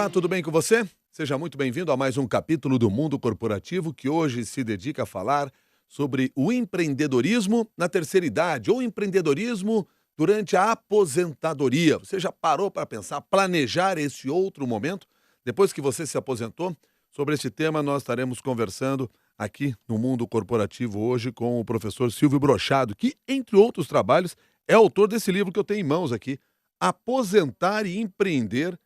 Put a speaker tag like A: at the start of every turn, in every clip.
A: Olá, tudo bem com você? Seja muito bem-vindo a mais um capítulo do Mundo Corporativo que hoje se dedica a falar sobre o empreendedorismo na terceira idade ou empreendedorismo durante a aposentadoria. Você já parou para pensar, planejar esse outro momento depois que você se aposentou? Sobre esse tema nós estaremos conversando aqui no Mundo Corporativo hoje com o professor Silvio Brochado, que, entre outros trabalhos, é autor desse livro que eu tenho em mãos aqui, Aposentar e Empreender,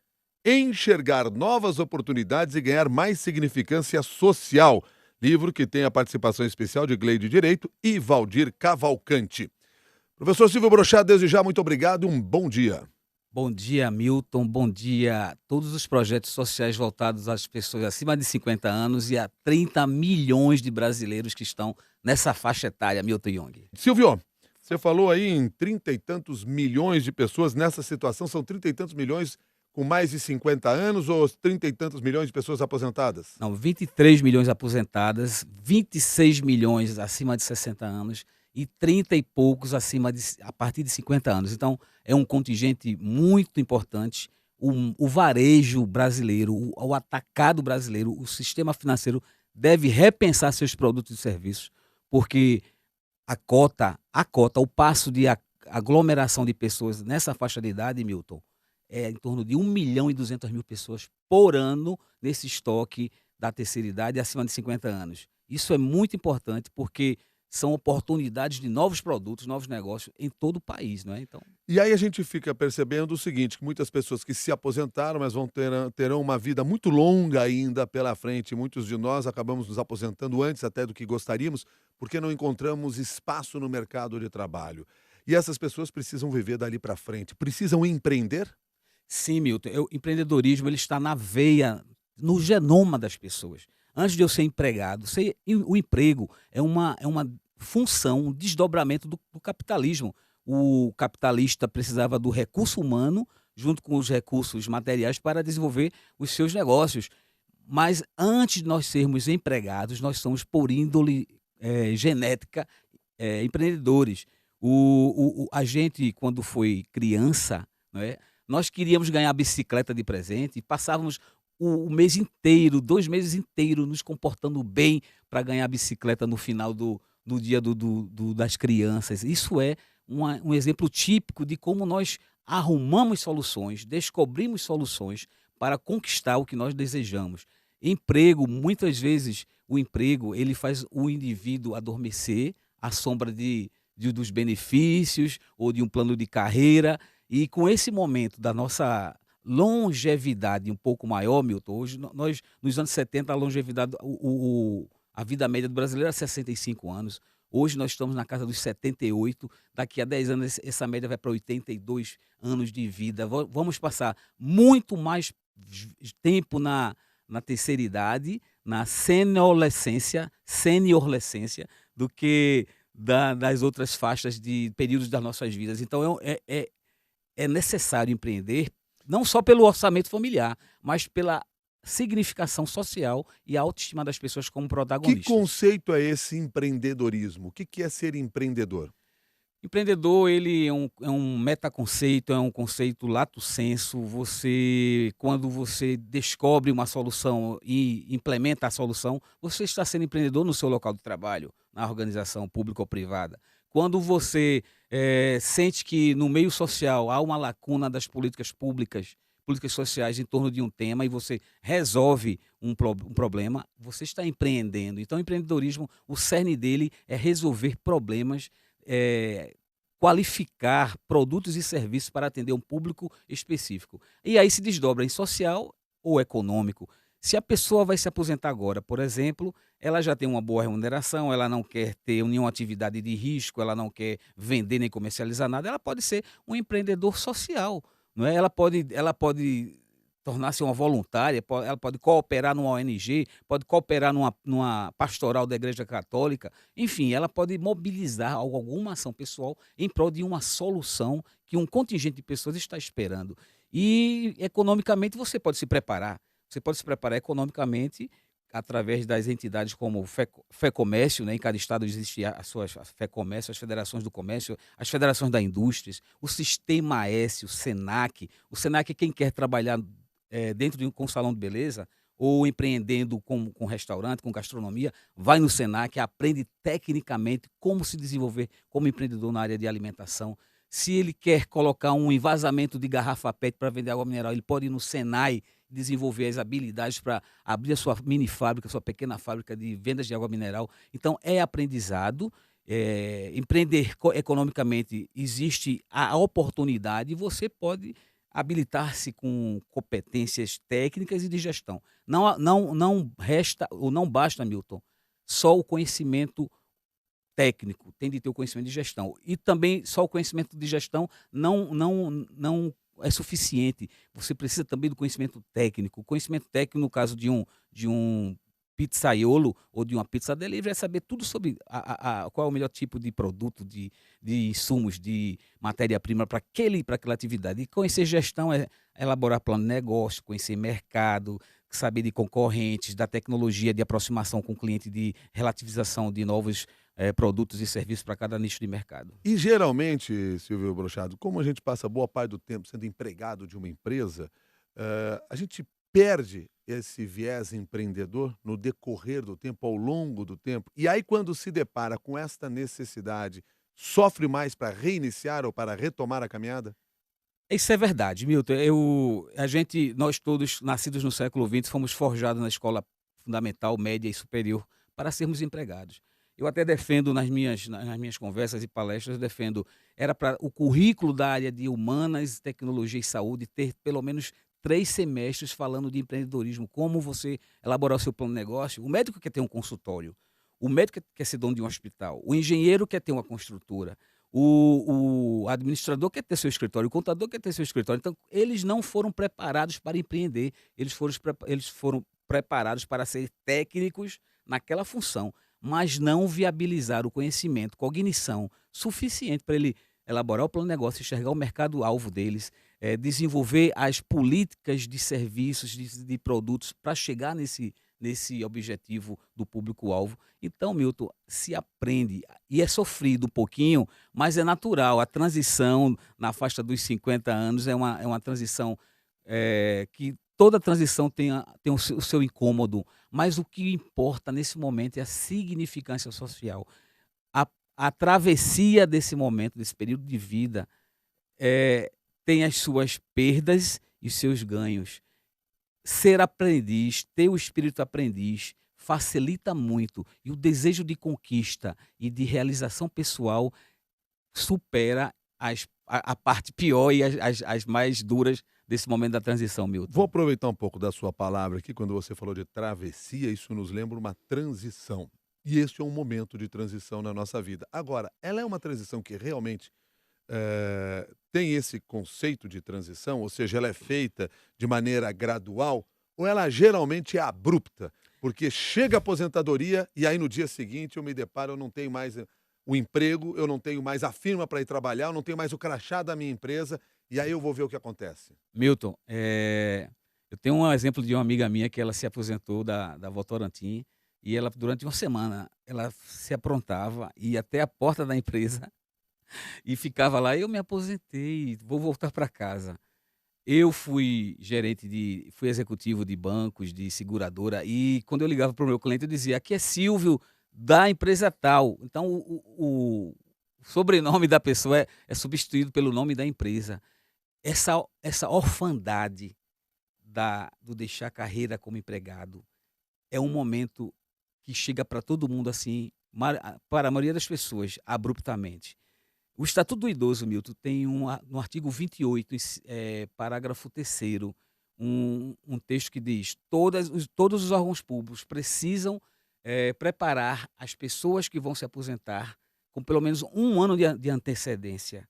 A: enxergar novas oportunidades e ganhar mais significância social. Livro que tem a participação especial de Gleide Direito e Valdir Cavalcante. Professor Silvio Brochado, desde já, muito obrigado e um bom dia.
B: Bom dia, Milton. Bom dia a todos os projetos sociais voltados às pessoas acima de 50 anos e a 30 milhões de brasileiros que estão nessa faixa etária, Milton Jung.
A: Silvio, você falou aí em 30 e tantos milhões de pessoas nessa situação, são 30 e tantos milhões com mais de 50 anos ou 30 e tantos milhões de pessoas aposentadas?
B: Não, 23 milhões aposentadas, 26 milhões acima de 60 anos e 30 e poucos a partir de 50 anos. Então, é um contingente muito importante. O varejo brasileiro, o atacado brasileiro, o sistema financeiro deve repensar seus produtos e serviços, porque o passo de aglomeração de pessoas nessa faixa de idade, Milton, é em torno de 1.200.000 pessoas por ano nesse estoque da terceira idade acima de 50 anos. Isso é muito importante porque são oportunidades de novos produtos, novos negócios em todo o país, não é? Então,
A: E aí a gente fica percebendo o seguinte, que muitas pessoas que se aposentaram, mas terão uma vida muito longa ainda pela frente. Muitos de nós acabamos nos aposentando antes até do que gostaríamos, porque não encontramos espaço no mercado de trabalho. E essas pessoas precisam viver dali para frente, precisam empreender?
B: sim, Milton, o empreendedorismo ele está na veia, no genoma das pessoas. Antes de eu ser empregado, o emprego é uma função, um desdobramento do capitalismo. O capitalista precisava do recurso humano junto com os recursos materiais para desenvolver os seus negócios. Mas antes de nós sermos empregados, nós somos, por índole genética, empreendedores. A gente, quando foi criança, não é, nós queríamos ganhar bicicleta de presente e passávamos o mês inteiro, 2 meses inteiros, nos comportando bem para ganhar bicicleta no final do dia das crianças. Isso é um exemplo típico de como nós arrumamos soluções, descobrimos soluções para conquistar o que nós desejamos. Emprego, muitas vezes, o emprego ele faz o indivíduo adormecer à sombra dos benefícios ou de um plano de carreira. E com esse momento da nossa longevidade um pouco maior, Milton, hoje nós, nos anos 70, a longevidade, a vida média do brasileiro era 65 anos. Hoje nós estamos na casa dos 78. Daqui a 10 anos essa média vai para 82 anos de vida. Vamos passar muito mais tempo na terceira idade, na seniorlescência, do que das outras faixas de períodos das nossas vidas. Então é necessário empreender, não só pelo orçamento familiar, mas pela significação social e a autoestima das pessoas como
A: Que
B: protagonistas.
A: conceito é esse empreendedorismo? O que é ser empreendedor?
B: Empreendedor, ele é um metaconceito, é um conceito lato sensu. Quando você descobre uma solução e implementa a solução, você está sendo empreendedor no seu local de trabalho, na organização pública ou privada. Quando você sente que no meio social há uma lacuna das políticas públicas, políticas sociais em torno de um tema e você resolve um problema, você está empreendendo. Então, o empreendedorismo, o cerne dele é resolver problemas, qualificar produtos e serviços para atender um público específico. E aí se desdobra em social ou econômico. Se a pessoa vai se aposentar agora, por exemplo, ela já tem uma boa remuneração, ela não quer ter nenhuma atividade de risco, ela não quer vender nem comercializar nada, ela pode ser um empreendedor social, não é? Ela pode tornar-se uma voluntária, ela pode cooperar numa ONG, pode cooperar numa pastoral da Igreja Católica, enfim, ela pode mobilizar alguma ação pessoal em prol de uma solução que um contingente de pessoas está esperando. E economicamente você pode se preparar economicamente através das entidades como o FEComércio, né? Em cada estado existe as suas FEComércio, as federações do comércio, as federações da indústria, o Sistema S, o SENAC. O SENAC é quem quer trabalhar dentro de com um salão de beleza, ou empreendendo com restaurante, com gastronomia, vai no Senac, aprende tecnicamente como se desenvolver como empreendedor na área de alimentação. Se ele quer colocar um envasamento de garrafa PET para vender água mineral, ele pode ir no Senai desenvolver as habilidades para abrir a sua mini fábrica, sua pequena fábrica de vendas de água mineral. Então, é aprendizado. Empreender economicamente, existe a oportunidade e você pode habilitar-se com competências técnicas e de gestão. Não resta ou não basta, Milton, só o conhecimento técnico, tem de ter o conhecimento de gestão. E também só o conhecimento de gestão não é suficiente. Você precisa também do conhecimento técnico. O conhecimento técnico, no caso de um pizzaiolo ou de uma pizza delivery, é saber tudo sobre qual é o melhor tipo de produto, de insumos, de matéria-prima para aquela atividade. E conhecer gestão é elaborar plano de negócio, conhecer mercado, saber de concorrentes, da tecnologia de aproximação com o cliente, de relativização de novos produtos e serviços para cada nicho de mercado.
A: E geralmente, Silvio Brochado, como a gente passa boa parte do tempo sendo empregado de uma empresa, a gente perde esse viés empreendedor no decorrer do tempo, ao longo do tempo. E aí, quando se depara com esta necessidade, sofre mais para reiniciar ou para retomar a caminhada?
B: Isso é verdade, Milton. Nós todos, nascidos no século XX, fomos forjados na escola fundamental, média e superior para sermos empregados. Eu até defendo nas minhas conversas e palestras, era para o currículo da área de humanas, tecnologia e saúde ter pelo menos 3 semestres falando de empreendedorismo, como você elaborar o seu plano de negócio. O médico quer ter um consultório, o médico quer ser dono de um hospital, o engenheiro quer ter uma construtora, o administrador quer ter seu escritório, o contador quer ter seu escritório. Então, eles não foram preparados para empreender, eles foram preparados para ser técnicos naquela função, mas não viabilizaram o conhecimento, cognição suficiente para ele elaborar o plano de negócio, enxergar o mercado-alvo deles, desenvolver as políticas de serviços, de produtos para chegar nesse objetivo do público-alvo. Então, Milton, se aprende, e é sofrido um pouquinho, mas é natural. A transição na faixa dos 50 anos é uma transição que toda transição tem o seu incômodo, mas o que importa nesse momento é a significância social. A travessia desse momento, desse período de vida, tem as suas perdas e os seus ganhos. Ser aprendiz, ter o espírito aprendiz, facilita muito. E o desejo de conquista e de realização pessoal supera a parte pior e as mais duras desse momento da transição, Milton.
A: Vou aproveitar um pouco da sua palavra aqui, quando você falou de travessia, isso nos lembra uma transição. E este é um momento de transição na nossa vida. Agora, ela é uma transição que realmente tem esse conceito de transição, ou seja, ela é feita de maneira gradual, ou ela geralmente é abrupta? Porque chega a aposentadoria e aí no dia seguinte eu me deparo, eu não tenho mais o emprego, eu não tenho mais a firma para ir trabalhar, eu não tenho mais o crachá da minha empresa, e aí eu vou ver o que acontece.
B: Milton, eu tenho um exemplo de uma amiga minha que ela se aposentou da Votorantim e ela, durante uma semana, ela se aprontava, ia até a porta da empresa e ficava lá. Eu me aposentei, vou voltar para casa. Eu fui executivo de bancos, de seguradora, e quando eu ligava para o meu cliente, eu dizia: aqui é Silvio, da empresa tal. Então, o sobrenome da pessoa é substituído pelo nome da empresa. Essa orfandade do deixar a carreira como empregado é um momento que chega para todo mundo assim, para a maioria das pessoas, abruptamente. O Estatuto do Idoso, Milton, tem no artigo 28, parágrafo 3º, um texto que diz: todos os órgãos públicos precisam preparar as pessoas que vão se aposentar com pelo menos um ano de antecedência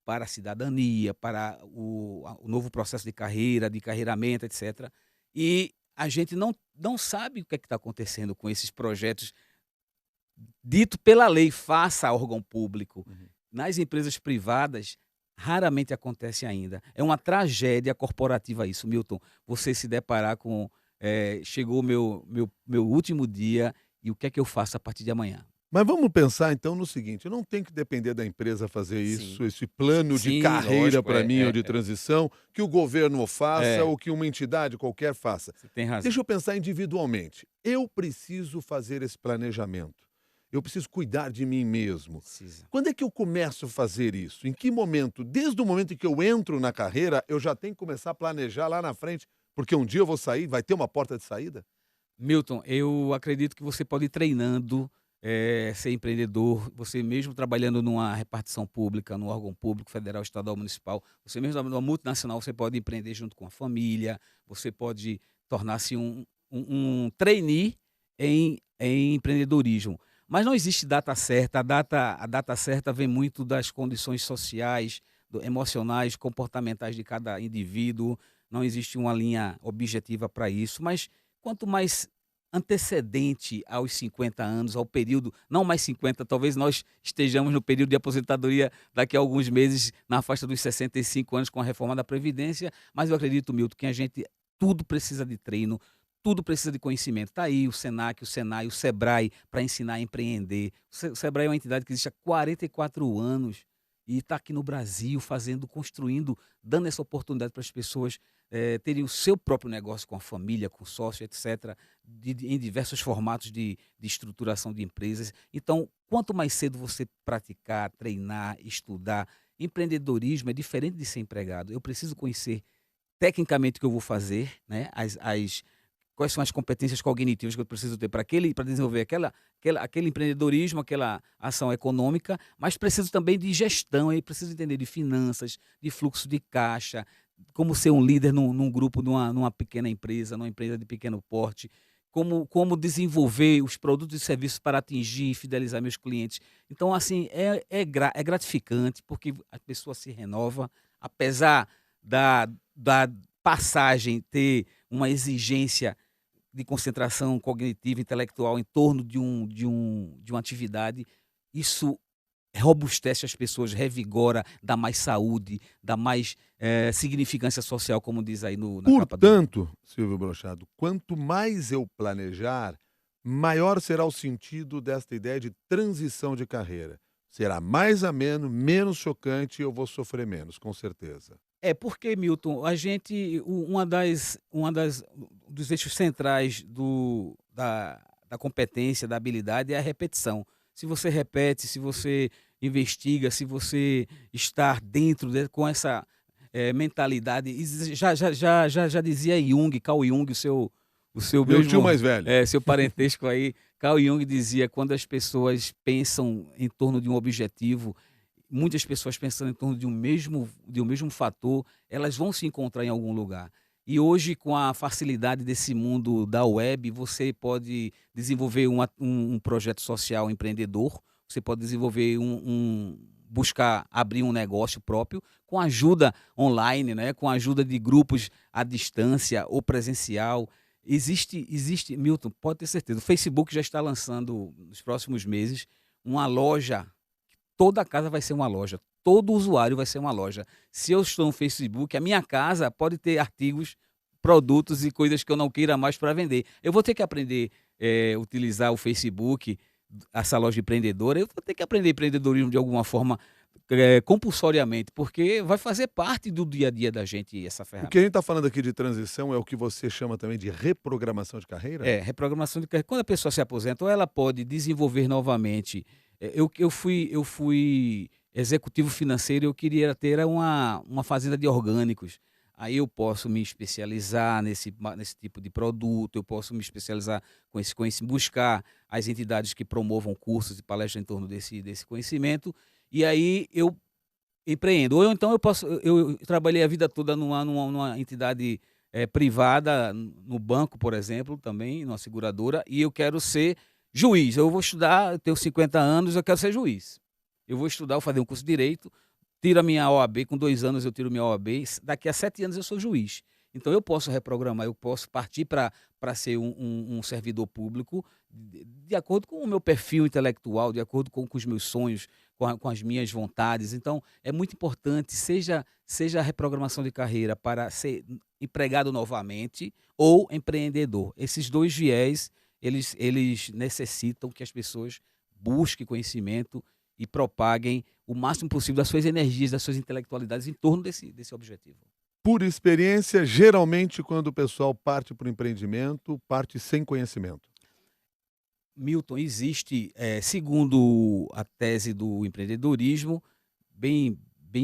B: para a cidadania, para o novo processo de carreira, de carreiramento, etc. E a gente não sabe o que é que está acontecendo com esses projetos dito pela lei, faça órgão público.
A: Uhum.
B: Nas empresas privadas, raramente acontece ainda. É uma tragédia corporativa isso, Milton. Você se deparar com chegou o meu último dia e o que é que eu faço a partir de amanhã?
A: Mas vamos pensar então no seguinte, eu não tenho que depender da empresa fazer
B: Sim.
A: isso, esse plano de
B: Sim,
A: carreira
B: lógico,
A: para mim ou de transição, que o governo faça
B: é,
A: ou que uma entidade qualquer faça.
B: você tem razão.
A: Deixa eu pensar individualmente. Eu preciso fazer esse planejamento. Eu preciso cuidar de mim mesmo.
B: Precisa.
A: Quando é que eu começo a fazer isso? Em que momento? Desde o momento em que eu entro na carreira, eu já tenho que começar a planejar lá na frente, porque um dia eu vou sair, vai ter uma porta de saída?
B: Milton, eu acredito que você pode ir treinando, ser empreendedor, você mesmo trabalhando numa repartição pública, num órgão público, federal, estadual, municipal, você mesmo trabalhando numa multinacional, você pode empreender junto com a família, você pode tornar-se um trainee em empreendedorismo. Mas não existe data certa, a data certa vem muito das condições sociais, emocionais, comportamentais de cada indivíduo, não existe uma linha objetiva para isso, mas quanto mais antecedente aos 50 anos, ao período, não mais 50, talvez nós estejamos no período de aposentadoria daqui a alguns meses, na faixa dos 65 anos com a reforma da Previdência, mas eu acredito, Milton, que a gente tudo precisa de treino, tudo precisa de conhecimento. Está aí o Senac, o Senai, o Sebrae para ensinar a empreender. O Sebrae é uma entidade que existe há 44 anos e está aqui no Brasil fazendo, construindo, dando essa oportunidade para as pessoas terem o seu próprio negócio com a família, com sócio, etc., em diversos formatos de estruturação de empresas. Então, quanto mais cedo você praticar, treinar, estudar, empreendedorismo é diferente de ser empregado. Eu preciso conhecer tecnicamente o que eu vou fazer, né? Quais são as competências cognitivas que eu preciso ter para desenvolver aquele empreendedorismo, aquela ação econômica, mas preciso também de gestão, aí preciso entender de finanças, de fluxo de caixa, como ser um líder num grupo, numa pequena empresa, numa empresa de pequeno porte, como desenvolver os produtos e serviços para atingir e fidelizar meus clientes. Então, assim, é gratificante, porque a pessoa se renova, apesar da passagem ter uma exigência de concentração cognitiva, intelectual em torno de uma atividade, isso robustece as pessoas, revigora, dá mais saúde, dá mais significância social, como diz aí na capa do livro.
A: Portanto, Silvio Brochado, quanto mais eu planejar, maior será o sentido desta ideia de transição de carreira. Será mais ameno, menos chocante e eu vou sofrer menos, com certeza.
B: É porque, Milton, a gente, dos eixos centrais da competência, da habilidade é a repetição. Se você repete, se você investiga, se você estar dentro com essa mentalidade, já dizia Jung, Carl Jung, o seu
A: Meu tio
B: mesmo
A: mais velho.
B: seu parentesco aí, Carl Jung dizia, quando as pessoas pensam em torno de um objetivo, muitas pessoas pensando em torno de um mesmo fator, elas vão se encontrar em algum lugar. E hoje, com a facilidade desse mundo da web, você pode desenvolver um projeto social empreendedor, você pode desenvolver buscar abrir um negócio próprio com ajuda online, né? Com a ajuda de grupos à distância ou presencial. Existe, Milton, pode ter certeza, o Facebook já está lançando nos próximos meses uma loja. Toda casa vai ser uma loja, todo usuário vai ser uma loja. Se eu estou no Facebook, a minha casa pode ter artigos, produtos e coisas que eu não queira mais para vender. Eu vou ter que aprender a utilizar o Facebook, essa loja empreendedora, eu vou ter que aprender empreendedorismo de alguma forma, compulsoriamente, porque vai fazer parte do dia a dia da gente essa
A: O que a
B: ferramenta.
A: gente está falando aqui de transição é o que você chama também de reprogramação de carreira?
B: Reprogramação de carreira. Quando a pessoa se aposenta, ou ela pode desenvolver novamente. Eu fui executivo financeiro, eu queria ter uma fazenda de orgânicos. Aí eu posso me especializar nesse tipo de produto, eu posso me especializar com esse conhecimento, buscar as entidades que promovam cursos e palestras em torno desse conhecimento, e aí eu empreendo. Ou então eu trabalhei a vida toda numa entidade privada, no banco, por exemplo, também, numa seguradora, e eu quero ser juiz. Eu vou estudar, eu tenho 50 anos, eu quero ser juiz. Eu vou estudar, vou fazer um curso de direito, tiro a minha OAB, com 2 anos eu tiro minha OAB, daqui a 7 anos eu sou juiz. Então eu posso reprogramar, eu posso partir para ser um servidor público de acordo com o meu perfil intelectual, de acordo com os meus sonhos, com as minhas vontades. Então é muito importante, seja a reprogramação de carreira para ser empregado novamente ou empreendedor. Esses dois viés, eles necessitam que as pessoas busquem conhecimento e propaguem o máximo possível das suas energias, das suas intelectualidades em torno desse objetivo.
A: Por experiência, geralmente, quando o pessoal parte para o empreendimento, parte sem conhecimento.
B: Milton, existe, segundo a tese do empreendedorismo, bem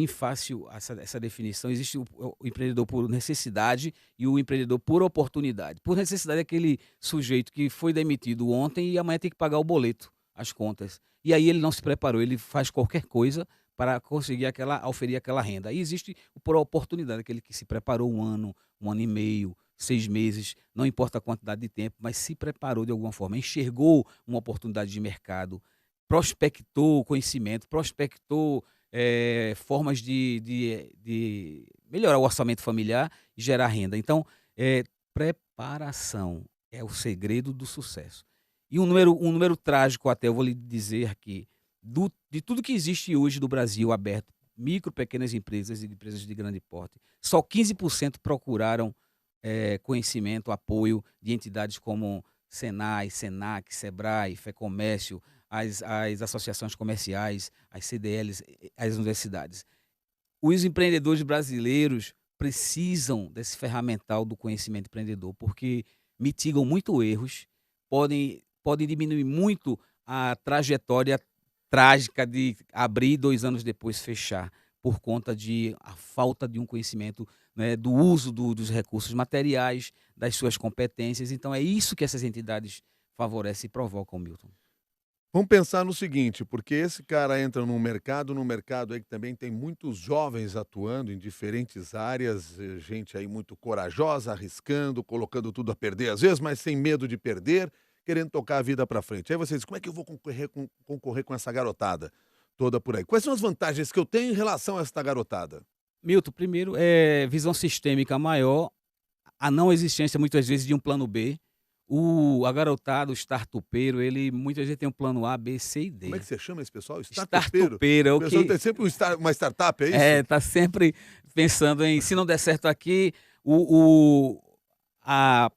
B: fácil essa definição. Existe o empreendedor por necessidade e o empreendedor por oportunidade. Por necessidade é aquele sujeito que foi demitido ontem e amanhã tem que pagar o boleto, as contas. E aí ele não se preparou, ele faz qualquer coisa para conseguir oferir aquela renda. Aí existe o por oportunidade, aquele que se preparou um ano e meio, 6 meses, não importa a quantidade de tempo, mas se preparou de alguma forma, enxergou uma oportunidade de mercado, prospectou conhecimento, prospectou formas de melhorar o orçamento familiar e gerar renda. Então, preparação é o segredo do sucesso. E um número trágico até, eu vou lhe dizer aqui, de tudo que existe hoje no Brasil aberto, micro, pequenas empresas e empresas de grande porte, só 15% procuraram conhecimento, apoio de entidades como Senai, Senac, Sebrae, FEComércio, as associações comerciais, as CDLs, as universidades. Os empreendedores brasileiros precisam desse ferramental do conhecimento empreendedor, porque mitigam muito erros, podem diminuir muito a trajetória trágica de abrir e 2 anos depois fechar, por conta de a falta de um conhecimento, né, do uso dos recursos materiais, das suas competências. Então é isso que essas entidades favorecem e provocam, Milton.
A: Vamos pensar no seguinte, porque esse cara entra num mercado aí que também tem muitos jovens atuando em diferentes áreas, gente aí muito corajosa, arriscando, colocando tudo a perder às vezes, mas sem medo de perder, querendo tocar a vida para frente. Aí você diz, como é que eu vou concorrer com essa garotada toda por aí? Quais são as vantagens que eu tenho em relação a essa garotada?
B: Milton, primeiro, visão sistêmica maior, a não existência muitas vezes de um plano B. A garotada, o startupeiro, ele muitas vezes tem um plano A, B, C e
A: Como é
B: D.
A: que você chama esse pessoal? Startupeiro?
B: Startupeiro é
A: O
B: o
A: pessoal
B: que
A: tem sempre uma startup, é isso?
B: tá sempre pensando em, se não der certo aqui, a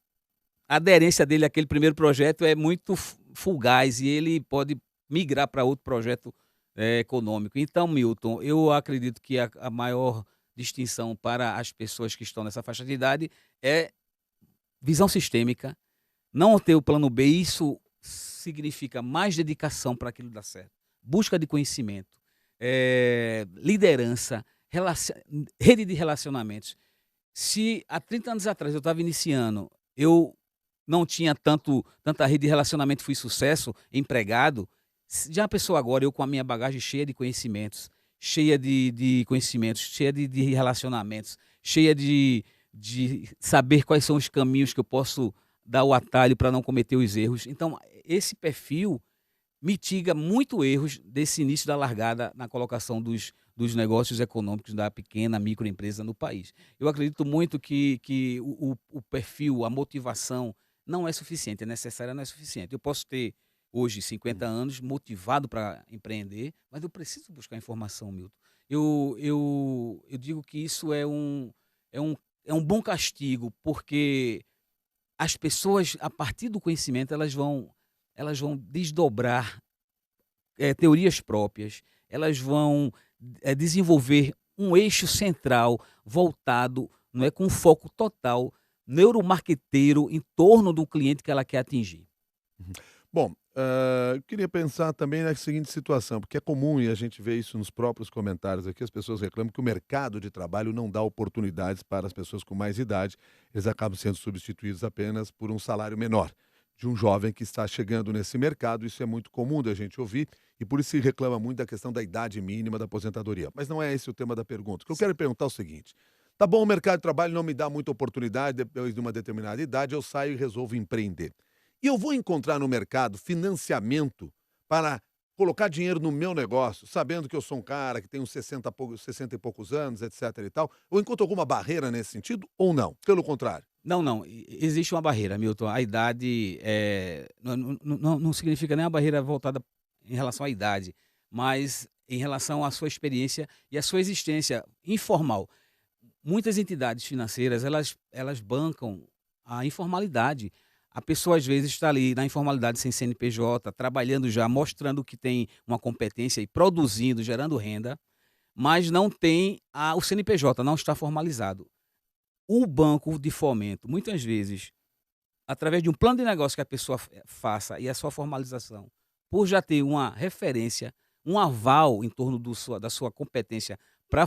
B: aderência dele àquele primeiro projeto é muito fugaz e ele pode migrar para outro projeto econômico. Então, Milton, eu acredito que a maior distinção para as pessoas que estão nessa faixa de idade é visão sistêmica, não ter o plano B. Isso significa mais dedicação para aquilo dar certo, busca de conhecimento, liderança, rede de relacionamentos. Se há 30 anos atrás eu estava iniciando, eu não tinha tanta rede de relacionamento, fui sucesso, empregado, já pensou agora, eu com a minha bagagem cheia de conhecimentos, cheia de conhecimentos, cheia de relacionamentos, cheia de saber quais são os caminhos que eu posso dar o atalho para não cometer os erros. Então, esse perfil mitiga muito erros desse início da largada na colocação dos negócios econômicos da pequena, microempresa no país. Eu acredito muito que o perfil, a motivação não é suficiente, é necessária, não é suficiente. Eu posso ter hoje 50 anos, motivado para empreender, mas eu preciso buscar informação, Milton. Eu digo que isso é um bom castigo, porque as pessoas, a partir do conhecimento, elas vão desdobrar teorias próprias, elas vão desenvolver um eixo central voltado, não é, com um foco total neuromarqueteiro em torno do cliente que ela quer atingir.
A: Bom, eu queria pensar também na seguinte situação, porque é comum e a gente vê isso nos próprios comentários aqui, as pessoas reclamam que o mercado de trabalho não dá oportunidades para as pessoas com mais idade, eles acabam sendo substituídos apenas por um salário menor de um jovem que está chegando nesse mercado. Isso é muito comum da gente ouvir e por isso se reclama muito da questão da idade mínima da aposentadoria. Mas não é esse o tema da pergunta. O que eu quero perguntar é o seguinte: tá bom, o mercado de trabalho não me dá muita oportunidade, depois de uma determinada idade eu saio e resolvo empreender. E eu vou encontrar no mercado financiamento para colocar dinheiro no meu negócio, sabendo que eu sou um cara que tem uns 60 e poucos anos, etc e tal. Eu encontro alguma barreira nesse sentido ou não? Pelo contrário.
B: Não, existe uma barreira, Milton. A idade não significa nem uma barreira voltada em relação à idade, mas em relação à sua experiência e à sua existência informal. Muitas entidades financeiras, elas bancam a informalidade. A pessoa, às vezes, está ali na informalidade sem CNPJ, trabalhando já, mostrando que tem uma competência e produzindo, gerando renda, mas não tem o CNPJ, não está formalizado. O banco de fomento, muitas vezes, através de um plano de negócio que a pessoa faça e a sua formalização, por já ter uma referência, um aval em torno da sua competência para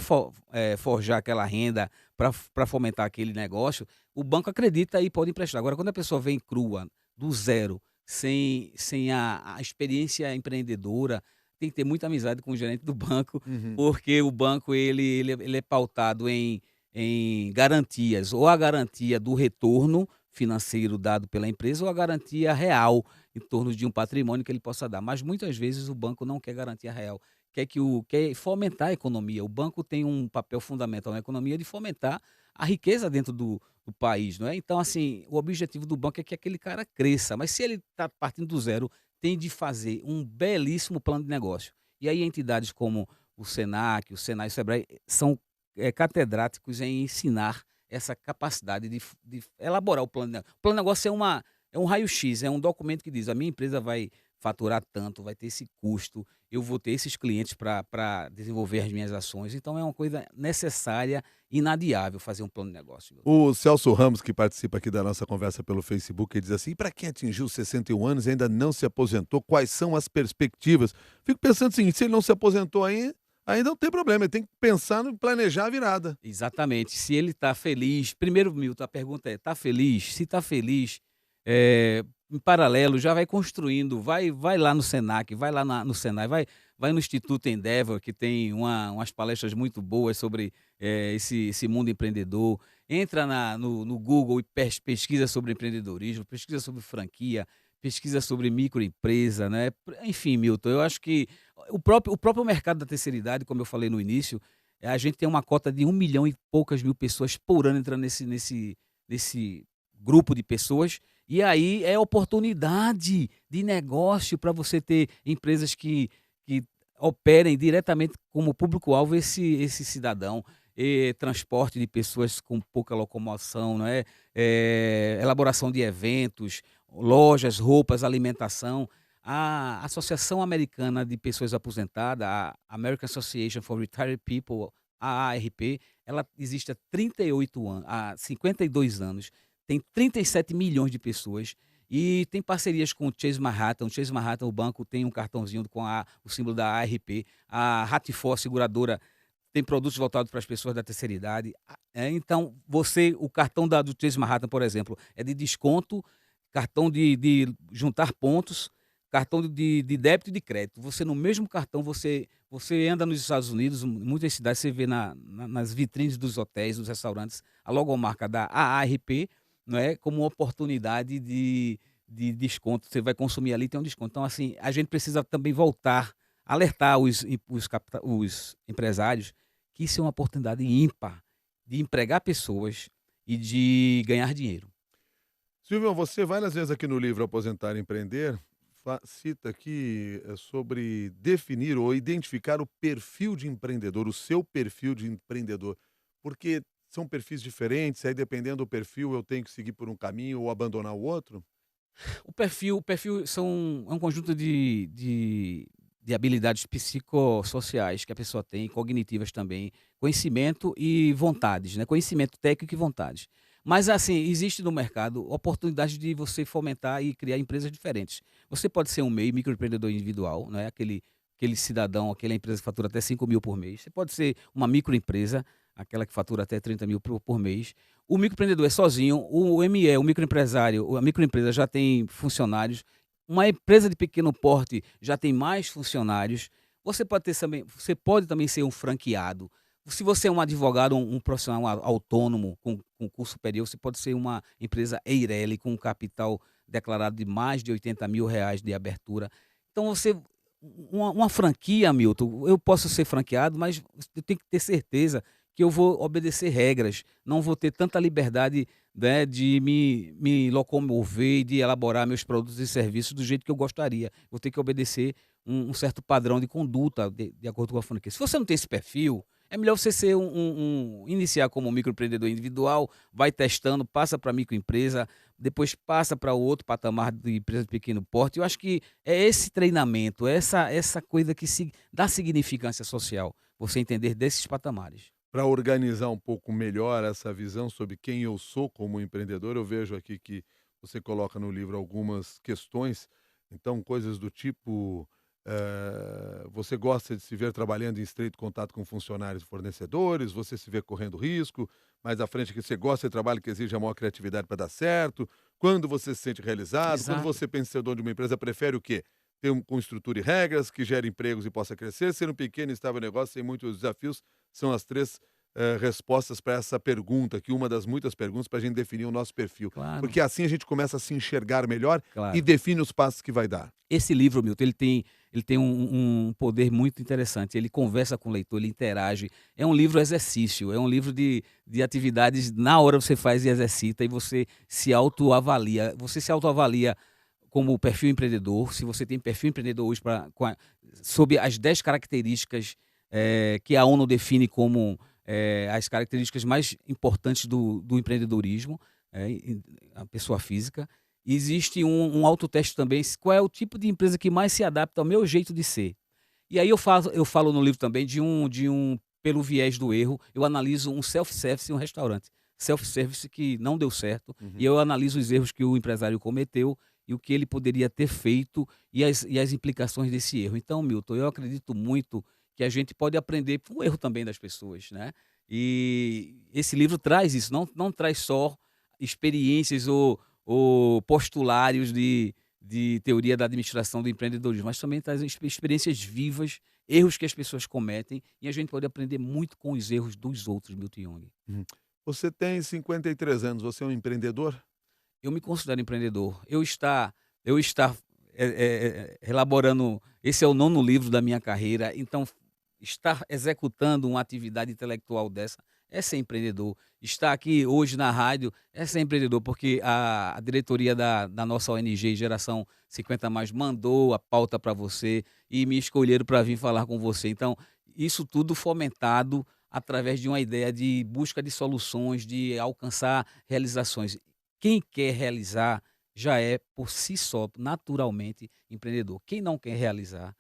B: forjar aquela renda, para fomentar aquele negócio, o banco acredita e pode emprestar. Agora, quando a pessoa vem crua, do zero, sem a experiência empreendedora, tem que ter muita amizade com o gerente do banco,
A: Uhum.
B: porque o banco ele é pautado em garantias, ou a garantia do retorno financeiro dado pela empresa, ou a garantia real em torno de um patrimônio que ele possa dar. Mas muitas vezes o banco não quer garantia real, quer fomentar a economia. O banco tem um papel fundamental na economia de fomentar a riqueza dentro do país, não é? Então, assim, o objetivo do banco é que aquele cara cresça, mas se ele está partindo do zero, tem de fazer um belíssimo plano de negócio. E aí entidades como o Senac, o Senai e o Sebrae são catedráticos em ensinar essa capacidade de elaborar o plano de negócio. O plano de negócio é um raio-x, é um documento que diz: a minha empresa vai faturar tanto, vai ter esse custo, eu vou ter esses clientes para desenvolver as minhas ações. Então é uma coisa necessária, inadiável fazer um plano de negócio.
A: O Celso Ramos, que participa aqui da nossa conversa pelo Facebook, ele diz assim: para quem atingiu 61 anos e ainda não se aposentou, quais são as perspectivas? Fico pensando assim, se ele não se aposentou ainda não tem problema, ele tem que pensar em planejar a virada.
B: Exatamente. Se ele está feliz, primeiro, Milton, a pergunta é: está feliz? Se está feliz, em paralelo, já vai construindo, vai lá no Senac, vai lá no Senai, vai no Instituto Endeavor, que tem umas palestras muito boas sobre esse mundo empreendedor. Entra no Google e pesquisa sobre empreendedorismo, pesquisa sobre franquia, pesquisa sobre microempresa, né? Enfim, Milton, eu acho que o próprio mercado da terceira idade, como eu falei no início, a gente tem uma cota de 1 milhão e poucas mil pessoas por ano entrando nesse grupo de pessoas. E aí é oportunidade de negócio para você ter empresas que operem diretamente como público-alvo esse cidadão. Transporte de pessoas com pouca locomoção, não é? Elaboração de eventos, lojas, roupas, alimentação. A Associação Americana de Pessoas Aposentadas, a American Association for Retired People, a AARP, ela existe há 38 anos, há 52 anos, tem 37 milhões de pessoas e tem parcerias com o Chase Manhattan. O Chase Manhattan, o banco, tem um cartãozinho com o símbolo da AARP. A Ratifor, a seguradora, tem produtos voltados para as pessoas da terceira idade. Então, o cartão do Chase Manhattan, por exemplo, é de desconto, cartão de juntar pontos, cartão de débito e de crédito. Você, no mesmo cartão, você anda nos Estados Unidos, em muitas cidades, você vê nas vitrines dos hotéis, dos restaurantes, a logomarca da AARP, não é, como uma oportunidade de desconto. Você vai consumir ali, tem um desconto. Então, assim, a gente precisa também voltar, alertar os empresários que isso é uma oportunidade ímpar de empregar pessoas e de ganhar dinheiro.
A: Silvio, você várias vezes aqui no livro Aposentar e Empreender, cita aqui sobre definir ou identificar o perfil de empreendedor, o seu perfil de empreendedor, porque são perfis diferentes, aí dependendo do perfil eu tenho que seguir por um caminho ou abandonar o outro?
B: O perfil é um conjunto de habilidades psicossociais que a pessoa tem, cognitivas também, conhecimento e vontades, né? Conhecimento técnico e vontades. Mas, assim, existe no mercado oportunidade de você fomentar e criar empresas diferentes. Você pode ser um microempreendedor individual, né? Aquele cidadão, aquela empresa que fatura até 5 mil por mês. Você pode ser uma microempresa, aquela que fatura até 30 mil por mês. O microempreendedor é sozinho, o ME, o microempresário, a microempresa já tem funcionários. Uma empresa de pequeno porte já tem mais funcionários. Você pode também ser um franqueado. Se você é um advogado, um profissional autônomo com curso superior, você pode ser uma empresa Eireli com um capital declarado de mais de R$ 80 mil de abertura. Então, uma franquia, Milton, eu posso ser franqueado, mas eu tenho que ter certeza que eu vou obedecer regras, não vou ter tanta liberdade, né, de me locomover e de elaborar meus produtos e serviços do jeito que eu gostaria. Vou ter que obedecer um certo padrão de conduta de acordo com a franquia. Se você não tem esse perfil, É melhor você ser iniciar como um microempreendedor individual, vai testando, passa para microempresa, depois passa para o outro patamar de empresa de pequeno porte. Eu acho que é esse treinamento, essa coisa que dá significância social, você entender desses patamares.
A: Para organizar um pouco melhor essa visão sobre quem eu sou como empreendedor, eu vejo aqui que você coloca no livro algumas questões, então coisas do tipo, você gosta de se ver trabalhando em estreito contato com funcionários e fornecedores, você se vê correndo risco, mais à frente que você gosta de trabalho que exige a maior criatividade para dar certo, quando você se sente realizado, quando
B: Exato.
A: você pensa em ser dono de uma empresa, prefere o quê? Ter com estrutura e regras, que gere empregos e possa crescer, ser um pequeno e estável negócio sem muitos desafios, são as 3 respostas para essa pergunta, que uma das muitas perguntas para a gente definir o nosso perfil.
B: Claro,
A: Porque assim a gente começa a se enxergar melhor e
B: claro.
A: define os passos que vai dar.
B: Esse livro, Milton, ele tem um poder muito interessante. Ele conversa com o leitor, ele interage. É um livro exercício, é um livro de atividades. Na hora você faz e exercita e você se autoavalia. Você se autoavalia como perfil empreendedor. Se você tem perfil empreendedor hoje sob as 10 características que a ONU define como as características mais importantes do empreendedorismo, a pessoa física. Existe um autoteste também, qual é o tipo de empresa que mais se adapta ao meu jeito de ser. E aí eu falo no livro também pelo viés do erro, eu analiso um self-service em um restaurante. Self-service que não deu certo, e
A: Uhum.
B: eu analiso os erros que o empresário cometeu e o que ele poderia ter feito e as implicações desse erro. Então, Milton, eu acredito muito que a gente pode aprender com o erro também das pessoas, né? E esse livro traz isso, não traz só experiências ou postulários de teoria da administração do empreendedorismo, mas também traz experiências vivas, erros que as pessoas cometem, e a gente pode aprender muito com os erros dos outros, Milton Jung.
A: Uhum. Você tem 53 anos, você é um empreendedor?
B: Eu me considero empreendedor. Eu estar elaborando, esse é o nono livro da minha carreira, então estar executando uma atividade intelectual dessa é ser empreendedor. Estar aqui hoje na rádio é ser empreendedor, porque a diretoria da nossa ONG Geração 50 Mais mandou a pauta para você e me escolheram para vir falar com você. Então, isso tudo fomentado através de uma ideia de busca de soluções, de alcançar realizações. Quem quer realizar já é, por si só, naturalmente, empreendedor. Quem não quer realizar,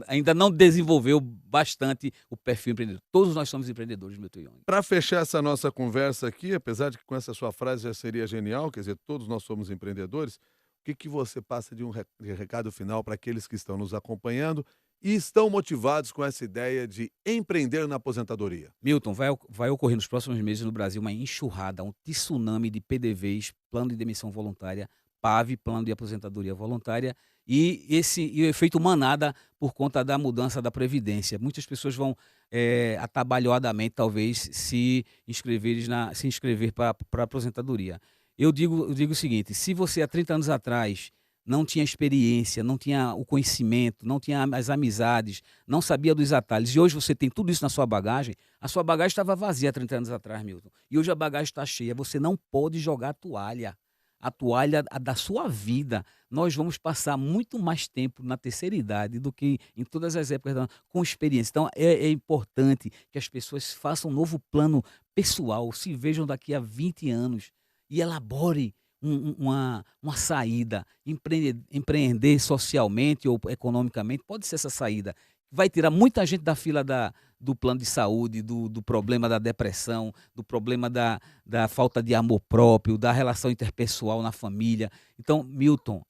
B: ainda não desenvolveu bastante o perfil empreendedor. Todos nós somos empreendedores, Milton Jung.
A: Para fechar essa nossa conversa aqui, apesar de que com essa sua frase já seria genial, quer dizer, todos nós somos empreendedores, o que que você passa de recado final para aqueles que estão nos acompanhando e estão motivados com essa ideia de empreender na aposentadoria?
B: Milton, vai ocorrer nos próximos meses no Brasil uma enxurrada, um tsunami de PDVs, plano de demissão voluntária, PAV, plano de aposentadoria voluntária, e o efeito manada por conta da mudança da Previdência. Muitas pessoas vão atabalhoadamente, talvez, se inscrever para a aposentadoria. Eu digo o seguinte: se você há 30 anos atrás não tinha experiência, não tinha o conhecimento, não tinha as amizades, não sabia dos atalhos, e hoje você tem tudo isso na sua bagagem, a sua bagagem estava vazia há 30 anos atrás, Milton. E hoje a bagagem está cheia. Você não pode jogar a toalha da sua vida. Nós vamos passar muito mais tempo na terceira idade do que em todas as épocas com experiência. Então é importante que as pessoas façam um novo plano pessoal, se vejam daqui a 20 anos e elaborem uma saída. Empreender socialmente ou economicamente pode ser essa saída. Vai tirar muita gente da fila do plano de saúde, do problema da depressão, do problema da falta de amor próprio, da relação interpessoal na família. Então, Milton,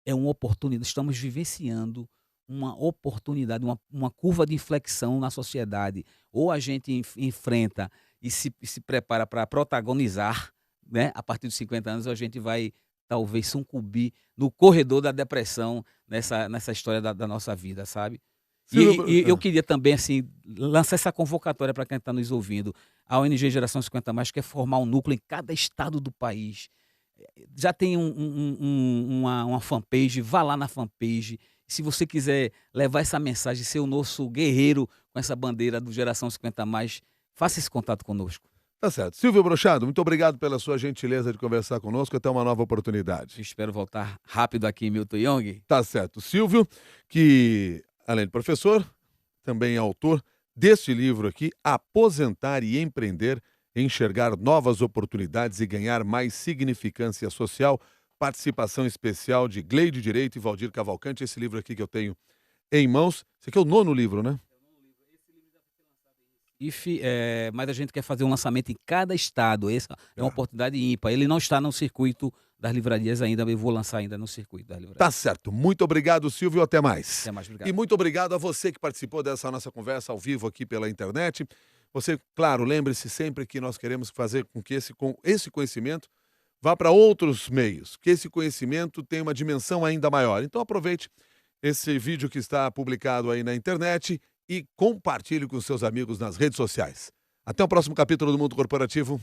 B: é uma oportunidade, estamos vivenciando uma oportunidade, uma curva de inflexão na sociedade. Ou a gente enfrenta e se prepara para protagonizar, né, a partir dos 50 anos, ou a gente vai talvez sucumbir no corredor da depressão nessa história da nossa vida, sabe? E eu queria também, assim, lançar essa convocatória para quem está nos ouvindo. A ONG Geração 50 Mais quer formar um núcleo em cada estado do país. Já tem uma fanpage, vá lá na fanpage. Se você quiser levar essa mensagem, ser o nosso guerreiro com essa bandeira do Geração 50 Mais, faça esse contato conosco.
A: Tá certo. Silvio Brochado, muito obrigado pela sua gentileza de conversar conosco. Até uma nova oportunidade.
B: Espero voltar rápido aqui, Milton Jung.
A: Tá certo. Silvio, que além de professor, também é autor deste livro aqui, Aposentar e Empreender, Enxergar Novas Oportunidades e Ganhar Mais Significância Social. Participação especial de Gleide Direito e Valdir Cavalcante. Esse livro aqui que eu tenho em mãos. Esse aqui é o 9º livro, né?
B: Mas a gente quer fazer um lançamento em cada estado. Essa é uma oportunidade ímpar. Ele não está no circuito das livrarias ainda, eu vou lançar ainda no circuito das livrarias.
A: Tá certo. Muito obrigado, Silvio. Até mais.
B: Até mais, obrigado.
A: E muito obrigado a você que participou dessa nossa conversa ao vivo aqui pela internet. Você, claro, lembre-se sempre que nós queremos fazer com que esse conhecimento vá para outros meios, que esse conhecimento tenha uma dimensão ainda maior. Então aproveite esse vídeo que está publicado aí na internet e compartilhe com seus amigos nas redes sociais. Até o próximo capítulo do Mundo Corporativo.